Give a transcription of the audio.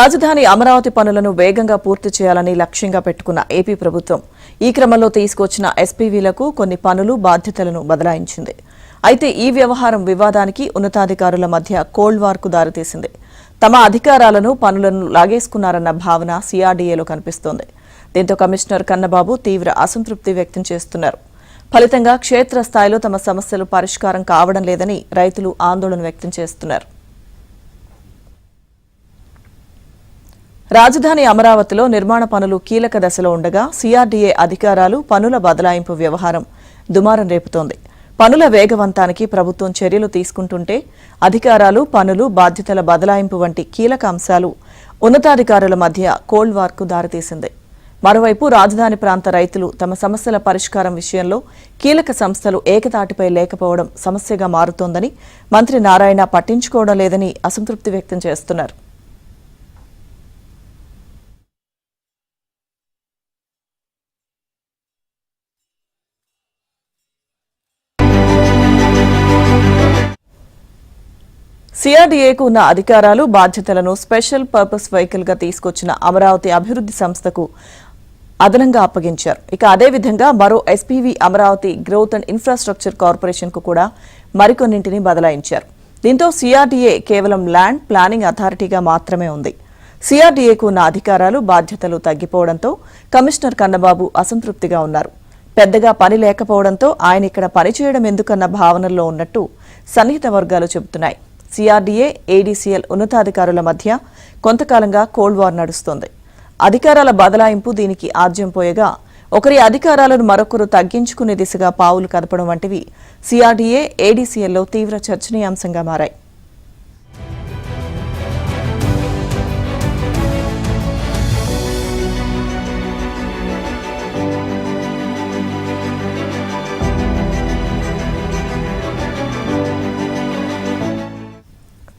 రాజధాని అమరావతి పనులను వేగంగా పూర్తి చేయాలని లక్ష్యంగా పెట్టుకున్న ఏపీ ప్రభుత్వం ఈ క్రమంలో తీసుకొచ్చిన ఎస్పీవీలకు కొన్ని పనులు బాధ్యతలను బదలాయించింది. అయితే ఈ వ్యవహారం వివాదానికి ఉన్నతాధికారుల మధ్య కోల్డ్ వార్కు దారితీసింది. తమ అధికారాలను పనులను లాగేసుకున్నారన్న భావన సిఆర్డీఏలో కనిపిస్తోంది. దీంతో కమిషనర్ కన్నబాబు తీవ్ర అసంతృప్తి వ్యక్తం చేస్తున్నారు. ఫలితంగా క్షేత్రస్థాయిలో తమ సమస్యలు పరిష్కారం కావడం లేదని రైతులు ఆందోళన వ్యక్తం చేస్తున్నారు. రాజధాని అమరావతిలో నిర్మాణ పనులు కీలక దశలో ఉండగా సిఆర్డీఏ అధికారాలు పనుల బదలాయింపు వ్యవహారం దుమారం రేపుతోంది. పనుల వేగవంతానికి ప్రభుత్వం చర్యలు తీసుకుంటుంటే అధికారాలు పనులు బాధ్యతల బదలాయింపు వంటి కీలక అంశాలు ఉన్నతాధికారుల మధ్య కోల్డ్ వార్కు దారితీసింది. మరోవైపు రాజధాని ప్రాంత రైతులు తమ సమస్యల పరిష్కారం విషయంలో కీలక సంస్థలు ఏకతాటిపై లేకపోవడం సమస్యగా మారుతోందని, మంత్రి నారాయణ పట్టించుకోవడం లేదని అసంతృప్తి వ్యక్తం చేస్తున్నారు. సిఆర్డీఏకు ఉన్న అధికారాలు బాధ్యతలను స్పెషల్ పర్పస్ వెహికల్ గా తీసుకొచ్చిన అమరావతి అభివృద్ధి సంస్థకు అదనంగా అప్పగించారు. ఇక అదేవిధంగా మరో SPV Amaravati growth and infrastructure corporation కు కూడా మరికొన్నింటిని బదలాయించారు. దీంతో సిఆర్డీఏ కేవలం ల్యాండ్ ప్లానింగ్ అథారిటీగా మాత్రమే ఉంది. సిఆర్డీఏకు ఉన్న అధికారాలు బాధ్యతలు తగ్గిపోవడంతో కమిషనర్ కన్నబాబు అసంతృప్తిగా ఉన్నారు. పెద్దగా పని లేకపోవడంతో ఆయన ఇక్కడ పనిచేయడం ఎందుకన్న భావనల్లో ఉన్నట్టు సన్నిహిత వర్గాలు చెబుతున్నాయి. సిఆర్డీఏ, ఏడీసీఎల్ ఉన్నతాధికారుల మధ్య కొంతకాలంగా కోల్డ్ వార్ నడుస్తోంది. అధికారాల బదలాయింపు దీనికి ఆజ్యం పోయగా ఒకరి అధికారాలను మరొకరు తగ్గించుకునే దిశగా పావులు కదపడం వంటివి సిఆర్డీఏ, ఏడీసీఎల్లో తీవ్ర చర్చనీయాంశంగా మారాయి.